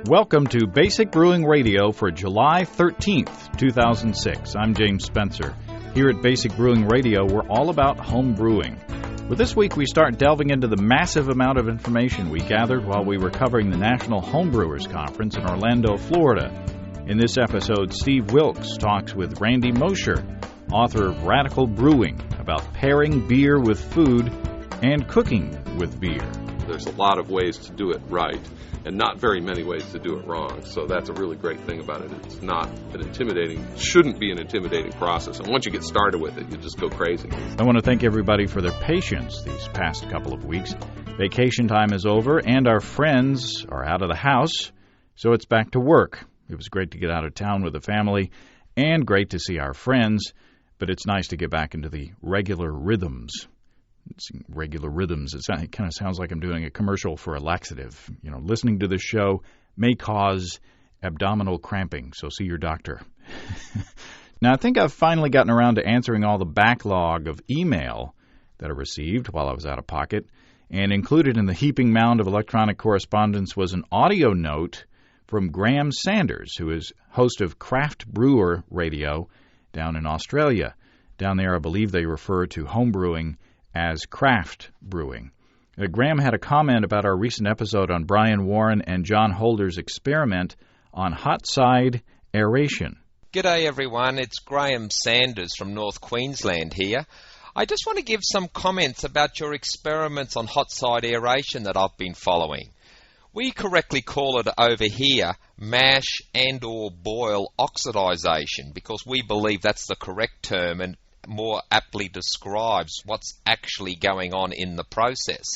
Welcome to Basic Brewing Radio for July 13th, 2006. I'm James Spencer. Here at Basic Brewing Radio, we're all about home brewing. But this week we start delving into the massive amount of information we gathered while we were covering the National Homebrewers Conference in Orlando, Florida. In this episode, Steve Wilkes talks with Randy Mosher, author of Radical Brewing, about pairing beer with food and cooking with beer. There's a lot of ways to do it right, and not very many ways to do it wrong. So that's a really great thing about it. It's not shouldn't be an intimidating process. And once you get started with it, you just go crazy. I want to thank everybody for their patience these past couple of weeks. Vacation time is over, and our friends are out of the house, so it's back to work. It was great to get out of town with the family, and great to see our friends, but it's nice to get back into the regular rhythms. It kind of sounds like I'm doing a commercial for a laxative. You know, listening to this show may cause abdominal cramping, so see your doctor. Now, I think I've finally gotten around to answering all the backlog of email that I received while I was out of pocket, and included in the heaping mound of electronic correspondence was an audio note from Graham Sanders, who is host of Craft Brewer Radio down in Australia. Down there, I believe they refer to homebrewing as craft brewing. Graham had a comment about our recent episode on Brian Warren and John Holder's experiment on hot side aeration. G'day everyone, it's Graham Sanders from North Queensland here. I just want to give some comments about your experiments on hot side aeration that I've been following. We correctly call it over here mash and or boil oxidization because we believe that's the correct term and more aptly describes what's actually going on in the process.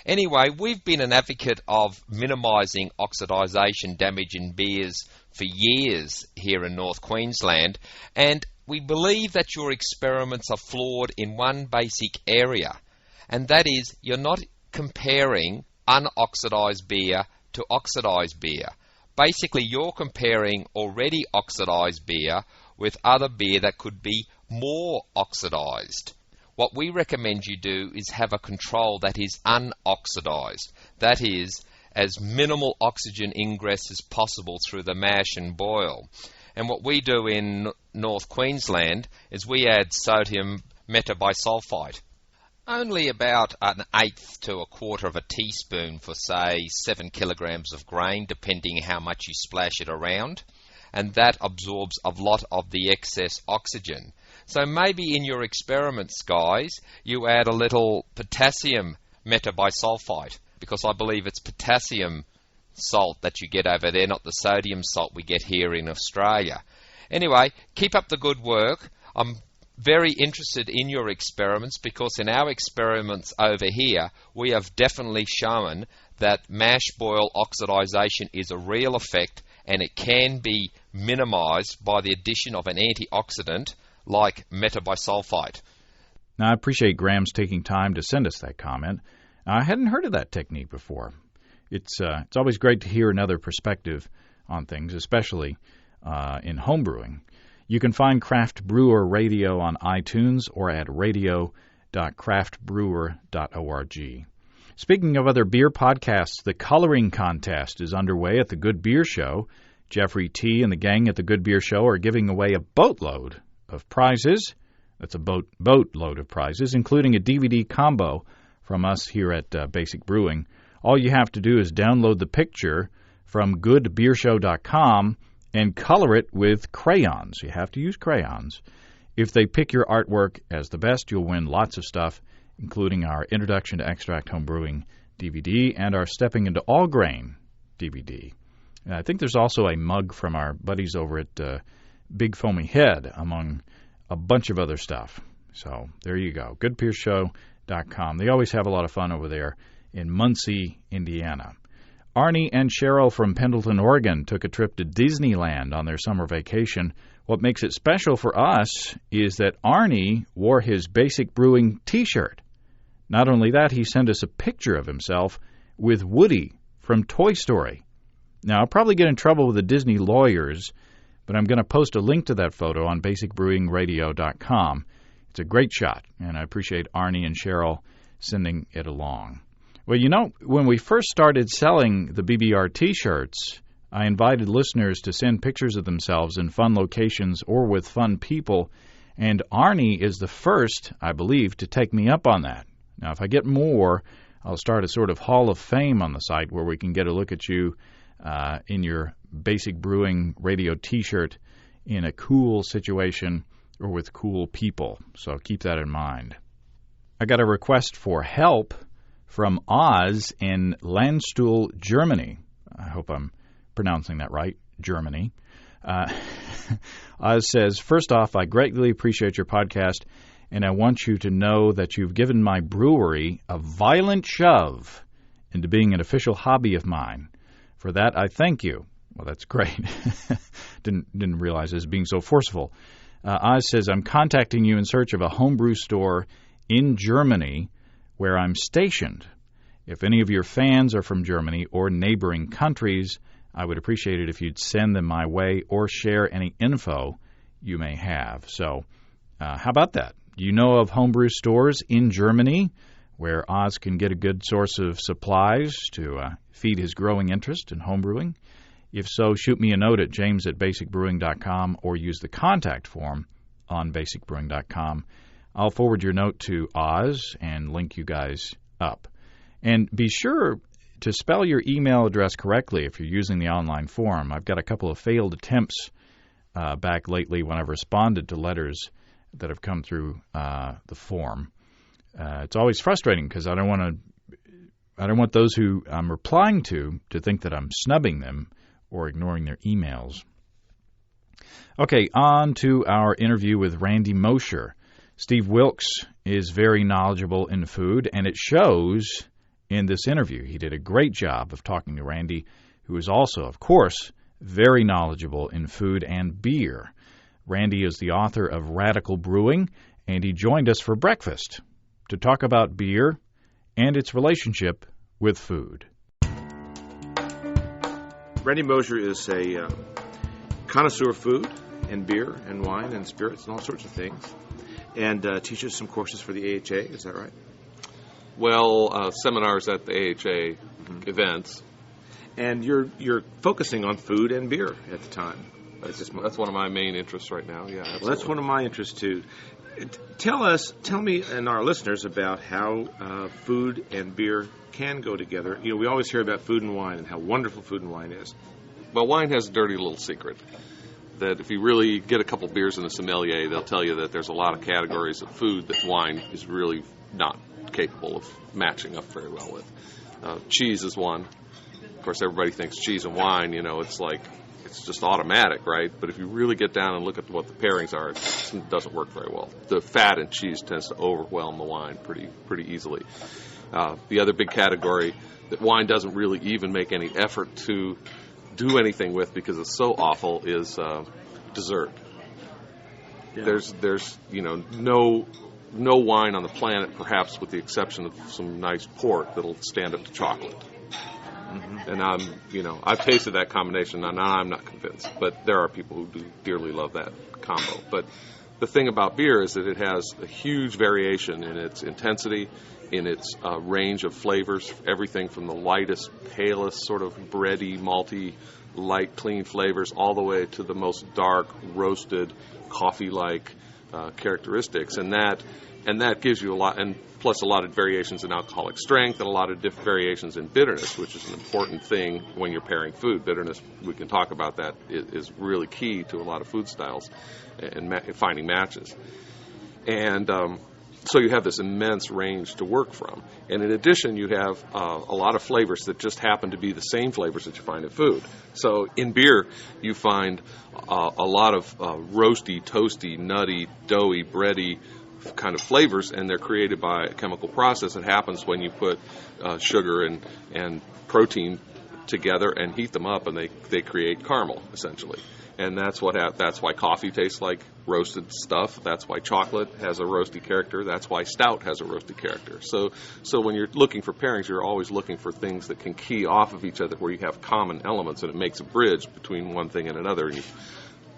Anyway, we've been an advocate of minimizing oxidization damage in beers for years here in North Queensland, and we believe that your experiments are flawed in one basic area, and that is you're not comparing unoxidized beer to oxidized beer. Basically, you're comparing already oxidized beer with other beer that could be more oxidized. What we recommend you do is have a control that is unoxidized. That is, as minimal oxygen ingress as possible through the mash and boil. And what we do in North Queensland is we add sodium metabisulfite. Only about an eighth to a quarter of a teaspoon for, say, 7 kilograms of grain, depending how much you splash it around. And that absorbs a lot of the excess oxygen. So maybe in your experiments, guys, you add a little potassium metabisulfite, because I believe it's potassium salt that you get over there, not the sodium salt we get here in Australia. Anyway, keep up the good work. I'm very interested in your experiments because in our experiments over here, we have definitely shown that mash boil oxidization is a real effect and it can be minimized by the addition of an antioxidant like metabisulfite. Now, I appreciate Graham's taking time to send us that comment. I hadn't heard of that technique before. It's always great to hear another perspective on things, especially in homebrewing. You can find Craft Brewer Radio on iTunes or at radio.craftbrewer.org. Speaking of other beer podcasts, the coloring contest is underway at the Good Beer Show. Jeffrey T. and the gang at the Good Beer Show are giving away a boatload of prizes. That's a boatload of prizes, including a DVD combo from us here at Basic Brewing. All you have to do is download the picture from goodbeershow.com and color it with crayons. You have to use crayons. If they pick your artwork as the best, you'll win lots of stuff, including our Introduction to Extract Home Brewing DVD and our Stepping into All Grain DVD. And I think there's also a mug from our buddies over at Big Foamy Head, among a bunch of other stuff. So there you go, goodbeershow.com. They always have a lot of fun over there in Muncie, Indiana. Arnie and Cheryl from Pendleton, Oregon took a trip to Disneyland on their summer vacation. What makes it special for us is that Arnie wore his Basic Brewing t-shirt. Not only that, he sent us a picture of himself with Woody from Toy Story. Now, I'll probably get in trouble with the Disney lawyers, but I'm going to post a link to that photo on basicbrewingradio.com. It's a great shot, and I appreciate Arnie and Cheryl sending it along. Well, you know, when we first started selling the BBR T-shirts, I invited listeners to send pictures of themselves in fun locations or with fun people, and Arnie is the first, I believe, to take me up on that. Now, if I get more, I'll start a sort of Hall of Fame on the site where we can get a look at you in your Basic Brewing radio T-shirt in a cool situation or with cool people. So keep that in mind. I got a request for help from Oz in Landstuhl, Germany. I hope I'm pronouncing that right, Germany. Oz says, first off, I greatly appreciate your podcast, and I want you to know that you've given my brewery a violent shove into being an official hobby of mine. For that, I thank you. Well, that's great. Didn't realize it was being so forceful. Oz says, I'm contacting you in search of a homebrew store in Germany where I'm stationed. If any of your fans are from Germany or neighboring countries, I would appreciate it if you'd send them my way or share any info you may have. So how about that? Do you know of homebrew stores in Germany where Oz can get a good source of supplies to feed his growing interest in homebrewing? If so, shoot me a note at james@basicbrewing.com or use the contact form on basicbrewing.com. I'll forward your note to Oz and link you guys up. And be sure to spell your email address correctly if you're using the online form. I've got a couple of failed attempts back lately when I've responded to letters that have come through the form. It's always frustrating because I don't want those who I'm replying to think that I'm snubbing them or ignoring their emails. Okay, on to our interview with Randy Mosher. Steve Wilkes is very knowledgeable in food, and it shows in this interview. He did a great job of talking to Randy, who is also, of course, very knowledgeable in food and beer. Randy is the author of Radical Brewing, and he joined us for breakfast to talk about beer and its relationship with food. Randy Mosher is a connoisseur of food and beer and wine and spirits and all sorts of things, and teaches some courses for the AHA. Is that right? Well, seminars at the AHA events. And you're focusing on food and beer at the time. That's one of my main interests right now. Yeah, absolutely. Well, that's one of my interests too. Tell me and our listeners about how food and beer can go together. You know, we always hear about food and wine and how wonderful food and wine is. Well, wine has a dirty little secret that if you really get a couple beers in a sommelier, they'll tell you that there's a lot of categories of food that wine is really not capable of matching up very well with. Cheese is one. Of course, everybody thinks cheese and wine, it's just automatic, right? But if you really get down and look at what the pairings are, it doesn't work very well. The fat in cheese tends to overwhelm the wine pretty easily. The other big category that wine doesn't really even make any effort to do anything with because it's so awful is dessert. Yeah. There's no wine on the planet, perhaps with the exception of some nice port, that'll stand up to chocolate. Mm-hmm. And I've tasted that combination, and I'm not convinced. But there are people who do dearly love that combo. But the thing about beer is that it has a huge variation in its intensity, in its range of flavors, everything from the lightest, palest, sort of bready, malty, light, clean flavors, all the way to the most dark, roasted, coffee-like characteristics, and that gives you a lot, and plus a lot of variations in alcoholic strength and a lot of different variations in bitterness, which is an important thing when you're pairing food. Bitterness, we can talk about that, is really key to a lot of food styles and finding matches. And so you have this immense range to work from. And in addition, you have a lot of flavors that just happen to be the same flavors that you find in food. So in beer, you find a lot of roasty, toasty, nutty, doughy, bready kind of flavors, and they're created by a chemical process that happens when you put sugar and protein together and heat them up, and they create caramel, essentially. And that's why coffee tastes like roasted stuff. That's why chocolate has a roasty character. That's why stout has a roasty character. So when you're looking for pairings, you're always looking for things that can key off of each other where you have common elements, and it makes a bridge between one thing and another, and you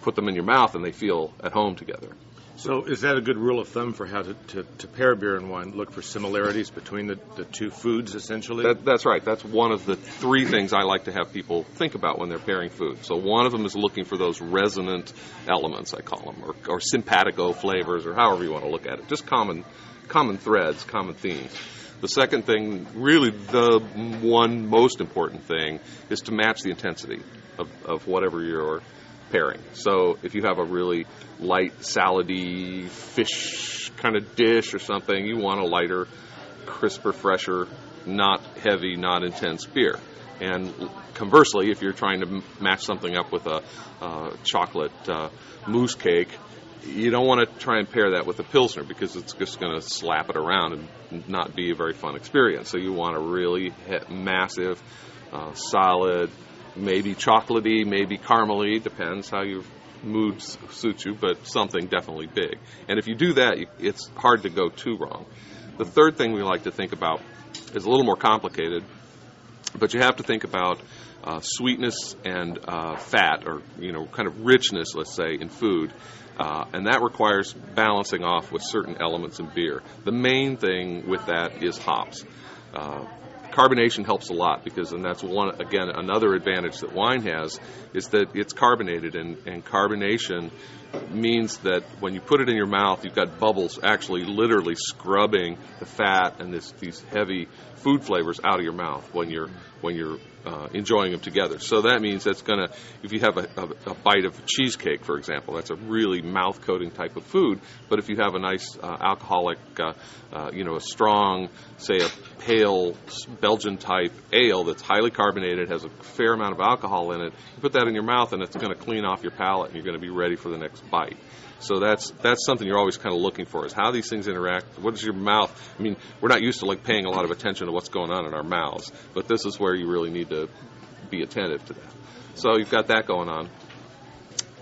put them in your mouth and they feel at home together. So is that a good rule of thumb for how to pair beer and wine? Look for similarities between the two foods, essentially? That's right. That's one of the three things I like to have people think about when they're pairing food. So one of them is looking for those resonant elements, I call them, or simpatico flavors, or however you want to look at it. Just common threads, common themes. The second thing, really the one most important thing, is to match the intensity of whatever you're pairing. So if you have a really light salady fish kind of dish or something, you want a lighter, crisper, fresher, not heavy, not intense beer. And conversely, if you're trying to match something up with a chocolate mousse cake, you don't want to try and pair that with a Pilsner because it's just going to slap it around and not be a very fun experience. So you want a really massive, solid, maybe chocolatey, maybe caramely, depends how your mood suits you, but something definitely big. And if you do that, it's hard to go too wrong. The third thing we like to think about is a little more complicated, but you have to think about sweetness and fat, or kind of richness, let's say, in food. And that requires balancing off with certain elements in beer. The main thing with that is hops. Carbonation helps a lot and that's another advantage that wine has is that it's carbonated, and carbonation means that when you put it in your mouth, you've got bubbles actually literally scrubbing the fat and these heavy food flavors out of your mouth when you're enjoying them together. So that means that's gonna, if you have a bite of cheesecake, for example, that's a really mouth-coating type of food. But if you have a nice alcoholic, a strong, say a pale Belgian type ale that's highly carbonated, has a fair amount of alcohol in it, you put that in your mouth and it's going to clean off your palate, and you're going to be ready for the next bite. So that's something you're always kind of looking for, is how these things interact. What is your mouth? I mean, we're not used to paying a lot of attention to what's going on in our mouths, but this is where you really need to be attentive to that. So you've got that going on.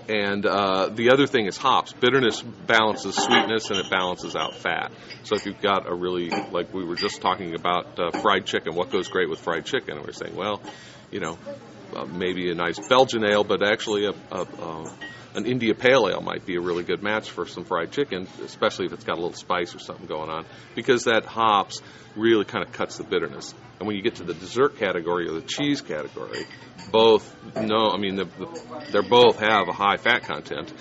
And the other thing is hops. Bitterness balances sweetness, and it balances out fat. So if you've got a really, like we were just talking about fried chicken, what goes great with fried chicken? And we're saying, well, maybe a nice Belgian ale, but actually an India Pale Ale might be a really good match for some fried chicken, especially if it's got a little spice or something going on, because that hops really kind of cuts the bitterness. And when you get to the dessert category or the cheese category, they both have a high fat content.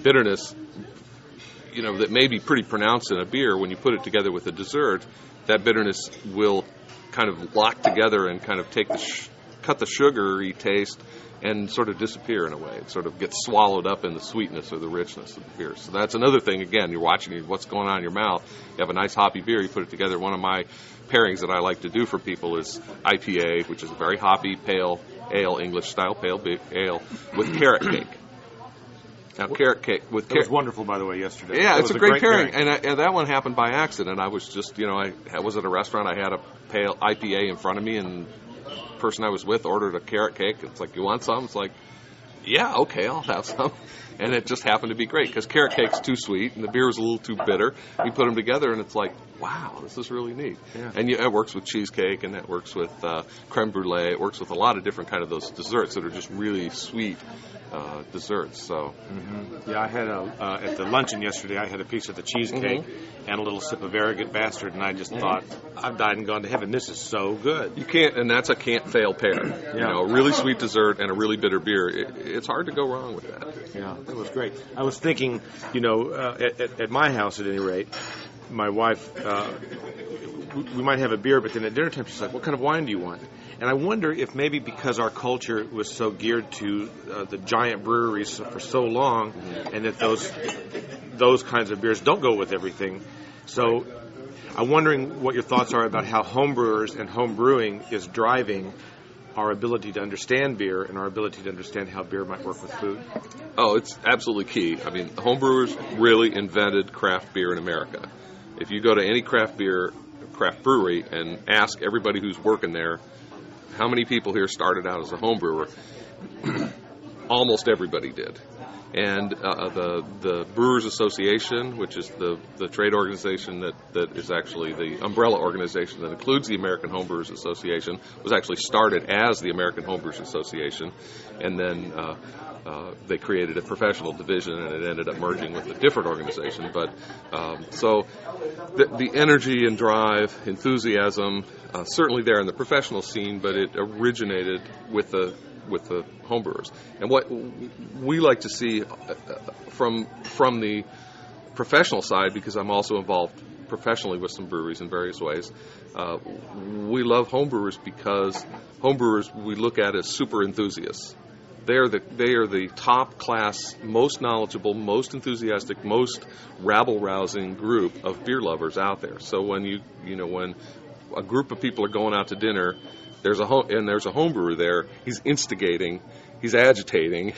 Bitterness, that may be pretty pronounced in a beer. When you put it together with a dessert, that bitterness will kind of lock together and kind of take cut the sugary taste and sort of disappear in a way. It sort of gets swallowed up in the sweetness or the richness of the beer. So that's another thing. Again, you're watching what's going on in your mouth. You have a nice hoppy beer, you put it together. One of my pairings that I like to do for people is IPA, which is a very hoppy pale ale, English-style pale ale, with carrot cake. Now, carrot cake with that was wonderful, by the way, yesterday. Yeah, it's a great pairing. And that one happened by accident. I was just, I was at a restaurant. I had a pale IPA in front of me, and the person I was with ordered a carrot cake. It's like, you want some? It's like, yeah, okay, I'll have some. And it just happened to be great because carrot cake's too sweet and the beer was a little too bitter. You put them together and it's like, wow, this is really neat. Yeah. And it works with cheesecake, and it works with creme brulee. It works with a lot of different kind of those desserts that are just really sweet desserts. So, yeah, I had at the luncheon yesterday, I had a piece of the cheesecake and a little sip of Arrogant Bastard, and I just thought, I've died and gone to heaven. This is so good. You can't, and that's a can't fail pair. Yeah. A really sweet dessert and a really bitter beer. It's hard to go wrong with that. Yeah, that was great. I was thinking, at my house at any rate, my wife, we might have a beer, but then at dinner time she's like, what kind of wine do you want? And I wonder if maybe because our culture was so geared to the giant breweries for so long, and that those kinds of beers don't go with everything. So I'm wondering what your thoughts are about how home brewers and home brewing is driving our ability to understand beer and our ability to understand how beer might work with food. Oh, it's absolutely key. I mean, home brewers really invented craft beer in America. If you go to any craft brewery and ask everybody who's working there, how many people here started out as a home brewer? Almost everybody did. And the Brewers Association, which is the trade organization that is actually the umbrella organization that includes the American Homebrewers Association, was actually started as the American Homebrewers Association, and then they created a professional division, and it ended up merging with a different organization. But so the energy and drive, enthusiasm, certainly there in the professional scene, but it originated with the homebrewers. And what we like to see from the professional side, because I'm also involved professionally with some breweries in various ways, we love homebrewers because homebrewers we look at as super enthusiasts. They are the top class, most knowledgeable, most enthusiastic, most rabble-rousing group of beer lovers out there. So when when a group of people are going out to dinner, there's a homebrewer there. He's instigating, he's agitating.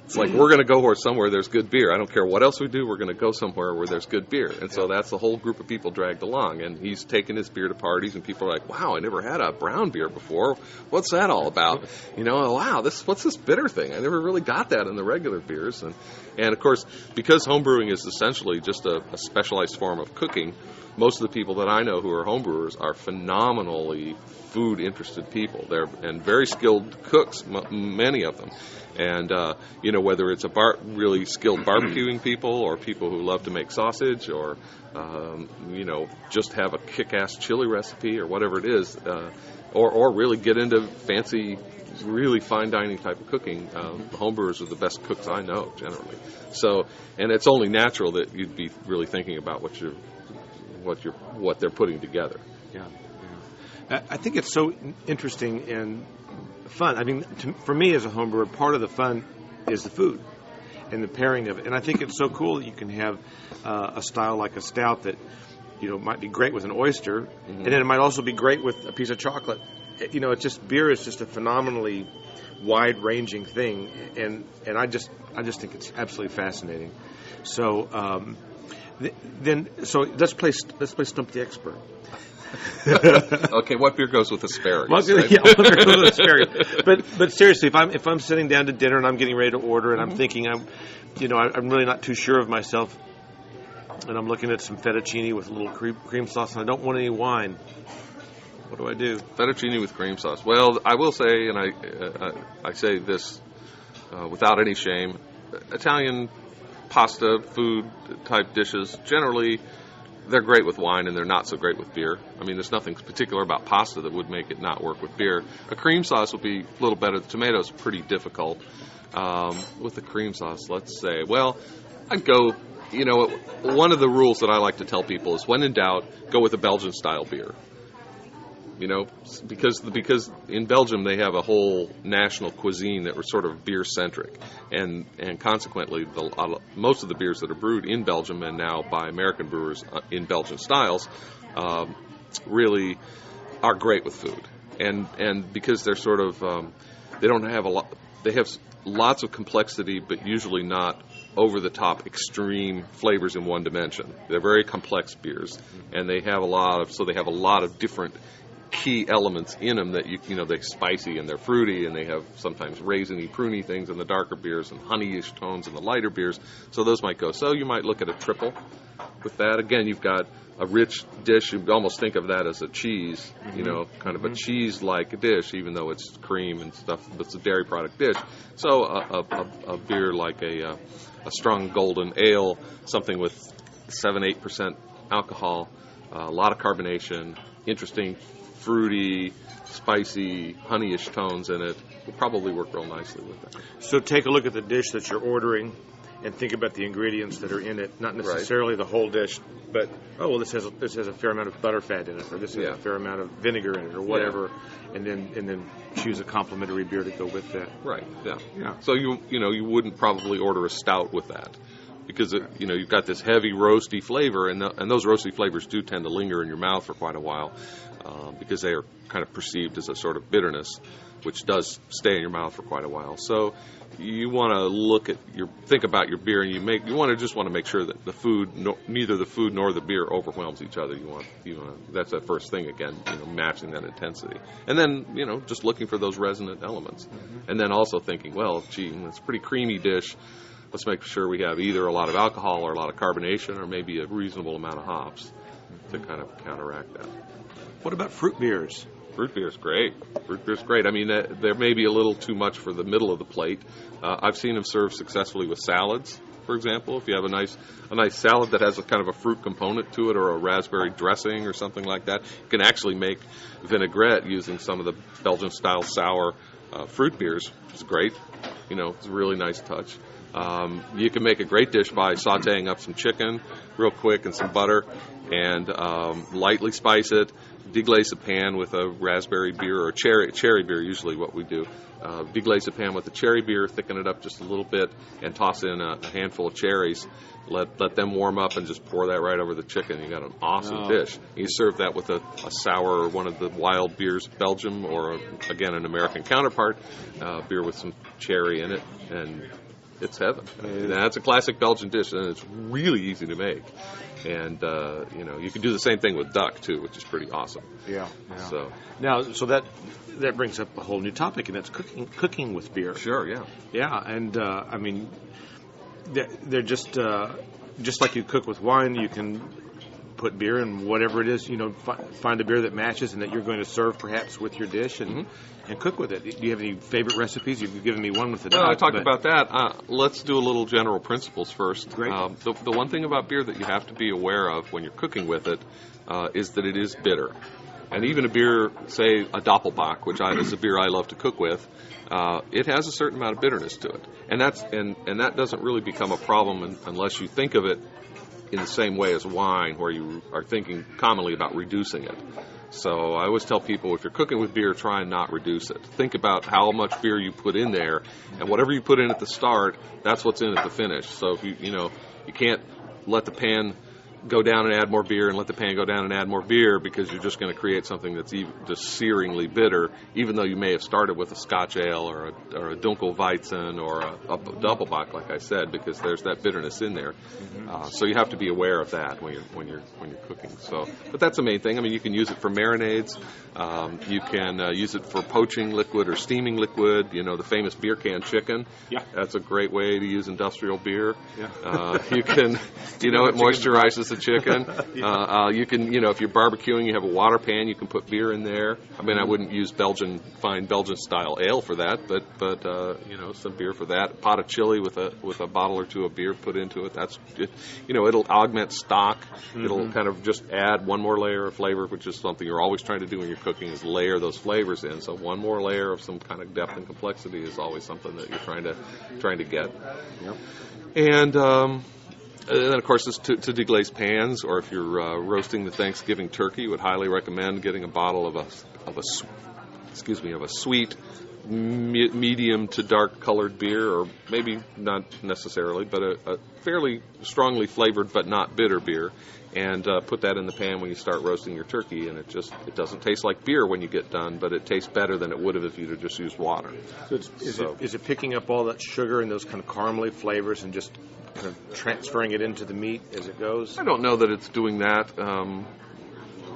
It's like, we're going to go somewhere there's good beer. I don't care what else we do. We're going to go somewhere where there's good beer. And so that's the whole group of people dragged along. And he's taking his beer to parties, and people are like, wow, I never had a brown beer before. What's that all about? Wow, what's this bitter thing? I never really got that in the regular beers. And of course, because homebrewing is essentially just a specialized form of cooking, most of the people that I know who are homebrewers are phenomenally food-interested people. They're very skilled cooks, many of them. And, whether it's really skilled barbecuing people, or people who love to make sausage, or, just have a kick-ass chili recipe, or whatever it is, or really get into fancy, really fine dining type of cooking, homebrewers are the best cooks I know, generally. So, and it's only natural that you'd be really thinking about what they're putting together. Yeah. I think it's so interesting and fun. I mean, for me as a homebrewer, part of the fun is the food and the pairing of it. And I think it's so cool that you can have a style like a stout that might be great with an oyster, and then it might also be great with a piece of chocolate. It's just, beer is just a phenomenally wide-ranging thing, and I just think it's absolutely fascinating. So so let's play Stump the Expert. Okay, what beer goes with asparagus? Right? Yeah, what beer goes with asparagus? But seriously, if I'm sitting down to dinner and I'm getting ready to order, and I'm thinking I'm really not too sure of myself, and I'm looking at some fettuccine with a little cream sauce, and I don't want any wine, what do I do? Fettuccine with cream sauce. Well, I will say, and I say this without any shame, Italian pasta, food type dishes, generally, they're great with wine, and they're not so great with beer. I mean, there's nothing particular about pasta that would make it not work with beer. A cream sauce would be a little better. The tomato's pretty difficult. With the cream sauce, let's say, well, I'd go, one of the rules that I like to tell people is, when in doubt, go with a Belgian-style beer. Because in Belgium they have a whole national cuisine that was sort of beer-centric, and consequently most of the beers that are brewed in Belgium and now by American brewers in Belgian styles really are great with food, and because they're sort of they don't have a lot, they have lots of complexity, but usually not over-the-top extreme flavors in one dimension. They're very complex beers, and they have a lot of different key elements in them that they're spicy and they're fruity, and they have sometimes raisiny, pruny things in the darker beers and honeyish tones in the lighter beers. So those might go. So you might look at a triple with that. Again, you've got a rich dish. You almost think of that as a cheese, kind of a cheese-like dish, even though it's cream and stuff, but it's a dairy product dish. So a beer like a strong golden ale, something with 7-8% alcohol, a lot of carbonation, interesting, fruity, spicy, honeyish tones in it, will probably work real nicely with that. So take a look at the dish that you're ordering and think about the ingredients that are in it, not necessarily the whole dish, but this has a fair amount of butterfat in it, or this has a fair amount of vinegar in it, or whatever, and then choose a complementary beer to go with that. Right. Yeah. So you wouldn't probably order a stout with that, because you've got this heavy roasty flavor, and those roasty flavors do tend to linger in your mouth for quite a while, because they are kind of perceived as a sort of bitterness, which does stay in your mouth for quite a while. So you want to think about your beer, and you want to make sure that neither the food nor the beer overwhelms each other. That's that first thing again, matching that intensity, and then just looking for those resonant elements, and then also thinking, well, it's a pretty creamy dish. Let's make sure we have either a lot of alcohol or a lot of carbonation, or maybe a reasonable amount of hops to kind of counteract that. What about fruit beers? Root beer is great. Root beer is great. I mean, there may be a little too much for the middle of the plate. I've seen them served successfully with salads, for example. If you have a nice salad that has a kind of a fruit component to it, or a raspberry dressing or something like that, you can actually make vinaigrette using some of the Belgian-style sour fruit beers, which is great. You know, it's a really nice touch. You can make a great dish by sautéing up some chicken real quick and some butter, and lightly spice it. Deglaze a pan with a raspberry beer or cherry beer, usually what we do. Deglaze a pan with the cherry beer, thicken it up just a little bit, and toss in a handful of cherries. Let them warm up and just pour that right over the chicken. You got an awesome dish. You serve that with a sour or one of the wild beers, Belgium, or again an American counterpart, beer with some cherry in it, and it's heaven. That's a classic Belgian dish, and it's really easy to make. And you know, you can do the same thing with duck too, which is pretty awesome. Yeah. So that brings up a whole new topic, and that's cooking with beer. Sure. Yeah. Yeah, and I mean, they're just like you cook with wine. You can put beer in whatever it is. You know, find a beer that matches and that you're going to serve perhaps with your dish, and cook with it. Do you have any favorite recipes? You've given me one with the duck. I talked about that. Let's do a little general principles first. Great. The one thing about beer that you have to be aware of when you're cooking with it is that it is bitter. And even a beer, say a Doppelbock, which is a beer I love to cook with, it has a certain amount of bitterness to it. And that doesn't really become a problem unless you think of it in the same way as wine, where you are thinking commonly about reducing it. So I always tell people, if you're cooking with beer, try and not reduce it. Think about how much beer you put in there, and whatever you put in at the start, that's what's in at the finish. So if you can't let the pan go down and add more beer, and let the pan go down and add more beer, because you're just going to create something that's just searingly bitter, even though you may have started with a Scotch ale or a Dunkelweizen or a Doppelbock, like I said, because there's that bitterness in there. So you have to be aware of that when you're cooking. So, but that's the main thing. I mean, you can use it for marinades. You can use it for poaching liquid or steaming liquid. You know, the famous beer can chicken. Yeah, that's a great way to use industrial beer. Yeah, you can, it moisturizes the chicken. You can, if you're barbecuing, you have a water pan, you can put beer in there. I mean, I wouldn't use fine Belgian style ale for that, but some beer for that. A pot of chili with a bottle or two of beer put into it. That's just, it'll augment stock. It'll kind of just add one more layer of flavor, which is something you're always trying to do when you're cooking, is layer those flavors in. So one more layer of some kind of depth and complexity is always something that you're trying to get. Yep. And then, of course, to deglaze pans, or if you're roasting the Thanksgiving turkey, would highly recommend getting a bottle of a sweet, medium to dark colored beer, or maybe not necessarily, but a fairly strongly flavored but not bitter beer, and put that in the pan when you start roasting your turkey, and it doesn't taste like beer when you get done, but it tastes better than it would have if you'd have just used water. So is it picking up all that sugar and those kind of caramely flavors and just kind of transferring it into the meat as it goes? I don't know that it's doing that.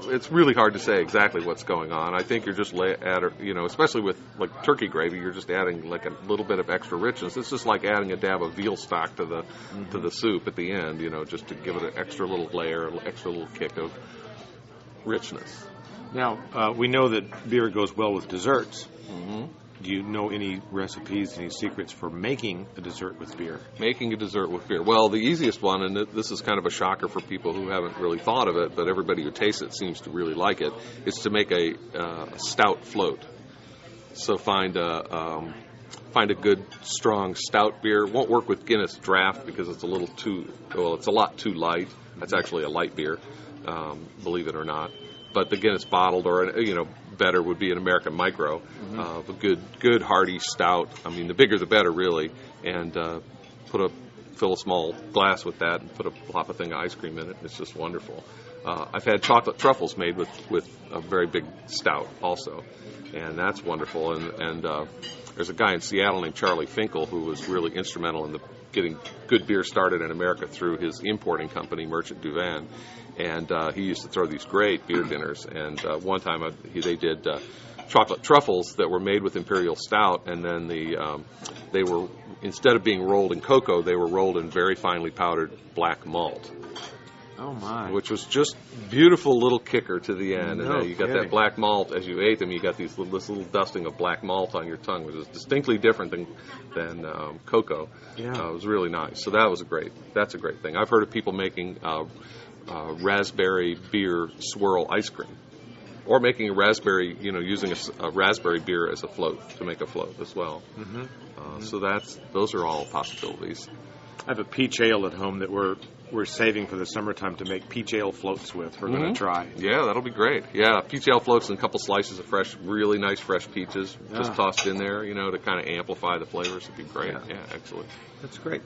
It's really hard to say exactly what's going on. I think you're just especially with like turkey gravy, you're just adding like a little bit of extra richness. It's just like adding a dab of veal stock to the soup at the end, just to give it an extra little layer, an extra little kick of richness. Now, we know that beer goes well with desserts. Mm-hmm. Do you know any recipes, any secrets for making a dessert with beer? Making a dessert with beer. Well, the easiest one, and this is kind of a shocker for people who haven't really thought of it, but everybody who tastes it seems to really like it, is to make a stout float. So find a good, strong stout beer. It won't work with Guinness Draft because it's it's a lot too light. That's actually a light beer, believe it or not. But the Guinness bottled, or better would be an American Micro, a good hearty stout. I mean, the bigger the better, really. And fill a small glass with that, and plop a thing of ice cream in it. It's just wonderful. I've had chocolate truffles made with a very big stout also, and that's wonderful. And there's a guy in Seattle named Charlie Finkel who was really instrumental in getting good beer started in America through his importing company, Merchant Duvan. And he used to throw these great beer dinners. And one time they did chocolate truffles that were made with imperial stout, and then they were, instead of being rolled in cocoa, they were rolled in very finely powdered black malt. Oh, my. Which was just beautiful little kicker to the end. No And you got kidding. that black malt. As you ate them, you got this little dusting of black malt on your tongue, which is distinctly different than cocoa. Yeah. It was really nice. So that's a great thing. I've heard of people making raspberry beer swirl ice cream. Or making a raspberry, using a raspberry beer as a float to make a float as well. Mm-hmm. So those are all possibilities. I have a peach ale at home that we're saving for the summertime to make peach ale floats with. We're going to try. Yeah, that'll be great. Yeah, peach ale floats and a couple slices of really nice fresh peaches just tossed in there, to kind of amplify the flavors. It'd be great. Yeah, excellent. That's great.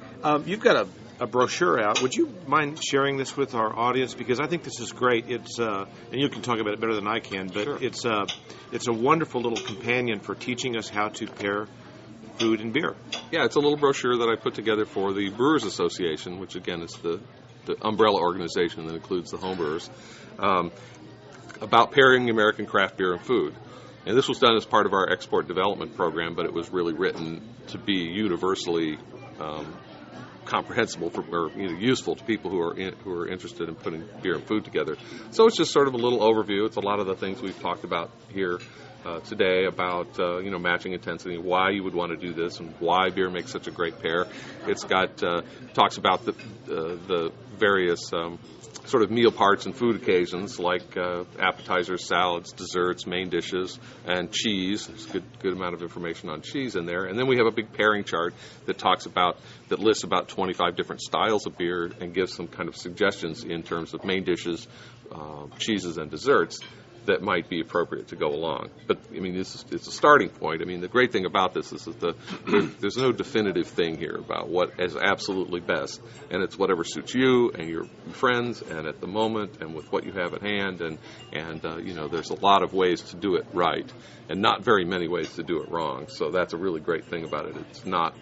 You've got a brochure out. Would you mind sharing this with our audience? Because I think this is great. It's and you can talk about it better than I can, but Sure. it's a wonderful little companion for teaching us how to pair food and beer. Yeah, it's a little brochure that I put together for the Brewers Association, which again is the umbrella organization that includes the homebrewers, about pairing American craft beer and food. And this was done as part of our export development program, but it was really written to be universally comprehensible or useful to people who are interested in putting beer and food together. So it's just sort of a little overview. It's a lot of the things we've talked about here today about matching intensity, why you would want to do this, and why beer makes such a great pair. It's got talks about the various sort of meal parts and food occasions like appetizers, salads, desserts, main dishes, and cheese. There's a good amount of information on cheese in there. And then we have a big pairing chart that lists about 25 different styles of beer and gives some kind of suggestions in terms of main dishes, cheeses, and desserts that might be appropriate to go along. But, it's a starting point. The great thing about this is that there's no definitive thing here about what is absolutely best, and it's whatever suits you and your friends and at the moment and with what you have at hand, and there's a lot of ways to do it right and not very many ways to do it wrong. So that's a really great thing about it. It's not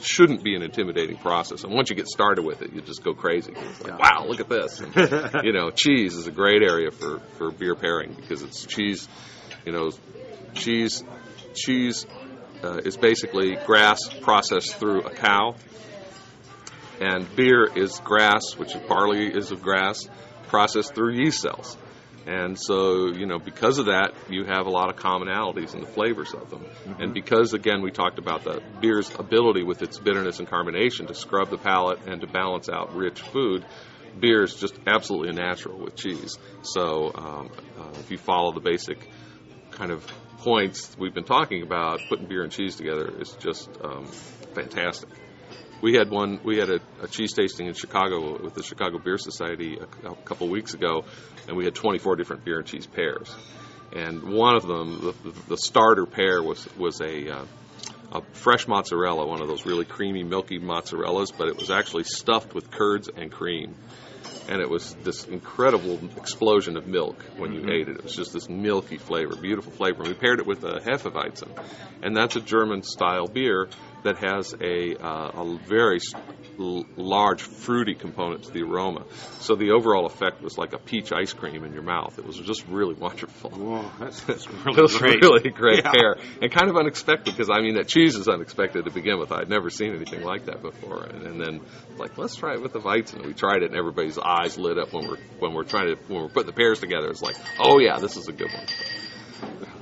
shouldn't be an intimidating process. And once you get started with it, you just go crazy. It's like, wow, look at this. And, cheese is a great area for beer pairing because it's cheese. Cheese is basically grass processed through a cow, and beer is grass, which barley is of grass, processed through yeast cells. And so, because of that, you have a lot of commonalities in the flavors of them. Mm-hmm. And because, again, we talked about the beer's ability with its bitterness and carbonation to scrub the palate and to balance out rich food, beer is just absolutely natural with cheese. So if you follow the basic kind of points we've been talking about, putting beer and cheese together is just fantastic. We had a cheese tasting in Chicago with the Chicago Beer Society a couple of weeks ago, and we had 24 different beer and cheese pairs. And one of them, the starter pair, was a fresh mozzarella, one of those really creamy, milky mozzarellas, but it was actually stuffed with curds and cream. And it was this incredible explosion of milk when you ate it. It was just this milky flavor, beautiful flavor. And we paired it with a Hefeweizen, and that's a German-style beer that has a very large fruity component to the aroma. So the overall effect was like a peach ice cream in your mouth. It was just really wonderful. Whoa, that's really it was great. Really great pair, and kind of unexpected because that cheese is unexpected to begin with. I'd never seen anything like that before, and then like let's try it with the Weizen. We tried it, and everybody's eyes lit up when we're putting the pairs together. It's like, oh yeah, this is a good one.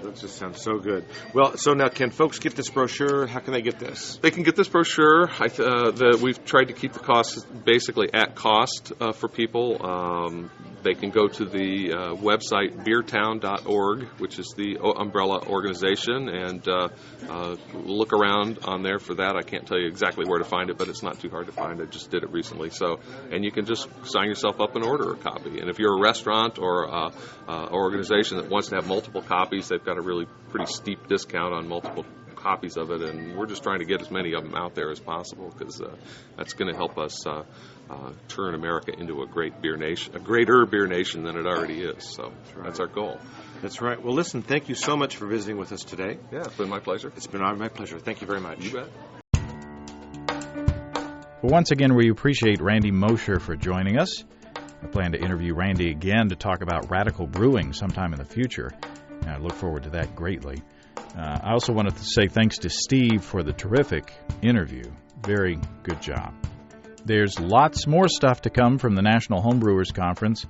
That just sounds so good. Well, so now can folks get this brochure? How can they get this? They can get this brochure. We've tried to keep the costs basically at cost for people. They can go to the website beertown.org, which is the umbrella organization, and look around on there for that. I can't tell you exactly where to find it, but it's not too hard to find. I just did it recently. And you can just sign yourself up and order a copy. And if you're a restaurant or an organization that wants to have multiple copies, they've got a really pretty steep discount on multiple copies of it, and we're just trying to get as many of them out there as possible because that's going to help us turn America into a greater beer nation than it already is. So that's our goal. That's right. Well, listen, thank you so much for visiting with us today. Yeah, it's been my pleasure. It's been my pleasure. Thank you very much. You bet. Well, once again, we appreciate Randy Mosher for joining us. I plan to interview Randy again to talk about radical brewing sometime in the future. And I look forward to that greatly. I also wanted to say thanks to Steve for the terrific interview. Very good job. There's lots more stuff to come from the National Homebrewers Conference.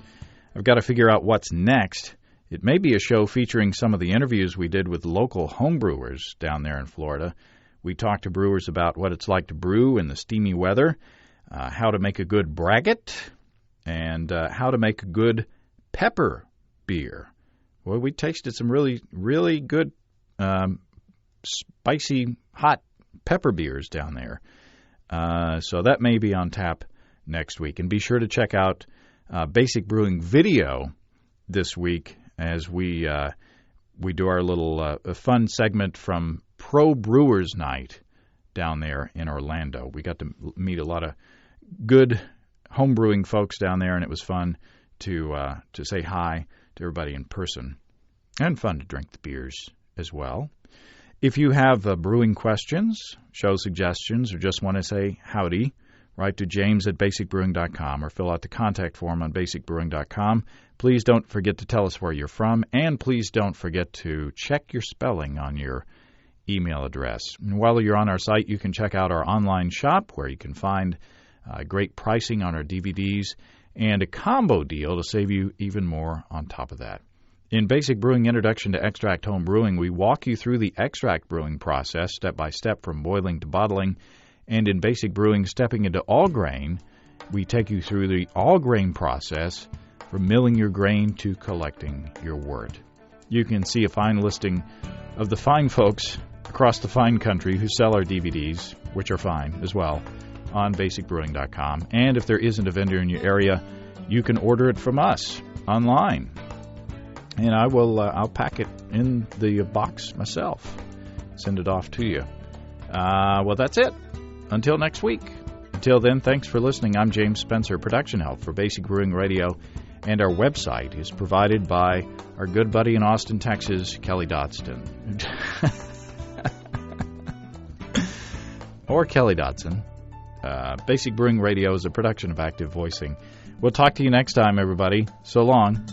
I've got to figure out what's next. It may be a show featuring some of the interviews we did with local homebrewers down there in Florida. We talked to brewers about what it's like to brew in the steamy weather, how to make a good braggot, and how to make a good pepper beer. Well, we tasted some really, really good spicy, hot pepper beers down there. So that may be on tap next week. And be sure to check out Basic Brewing video this week as we do our little fun segment from Pro Brewers Night down there in Orlando. We got to meet a lot of good homebrewing folks down there, and it was fun to say hi to everybody in person, and fun to drink the beers as well. If you have brewing questions, show suggestions, or just want to say howdy, write to james@basicbrewing.com or fill out the contact form on basicbrewing.com. Please don't forget to tell us where you're from, and please don't forget to check your spelling on your email address. And while you're on our site, you can check out our online shop where you can find great pricing on our DVDs and a combo deal to save you even more on top of that. In Basic Brewing Introduction to Extract Home Brewing, we walk you through the extract brewing process step by step from boiling to bottling. And in Basic Brewing Stepping into All Grain, we take you through the all grain process from milling your grain to collecting your wort. You can see a fine listing of the fine folks across the fine country who sell our DVDs, which are fine as well, on basicbrewing.com. And if there isn't a vendor in your area, you can order it from us online. And I'll pack it in the box myself, send it off to you. Well, that's it. Until next week. Until then, thanks for listening. I'm James Spencer. Production help for Basic Brewing Radio, and our website is provided by our good buddy in Austin, Texas, Kelly Dodson. Or Kelly Dodson. Basic Brewing Radio is a production of Active Voicing. We'll talk to you next time, everybody. So long.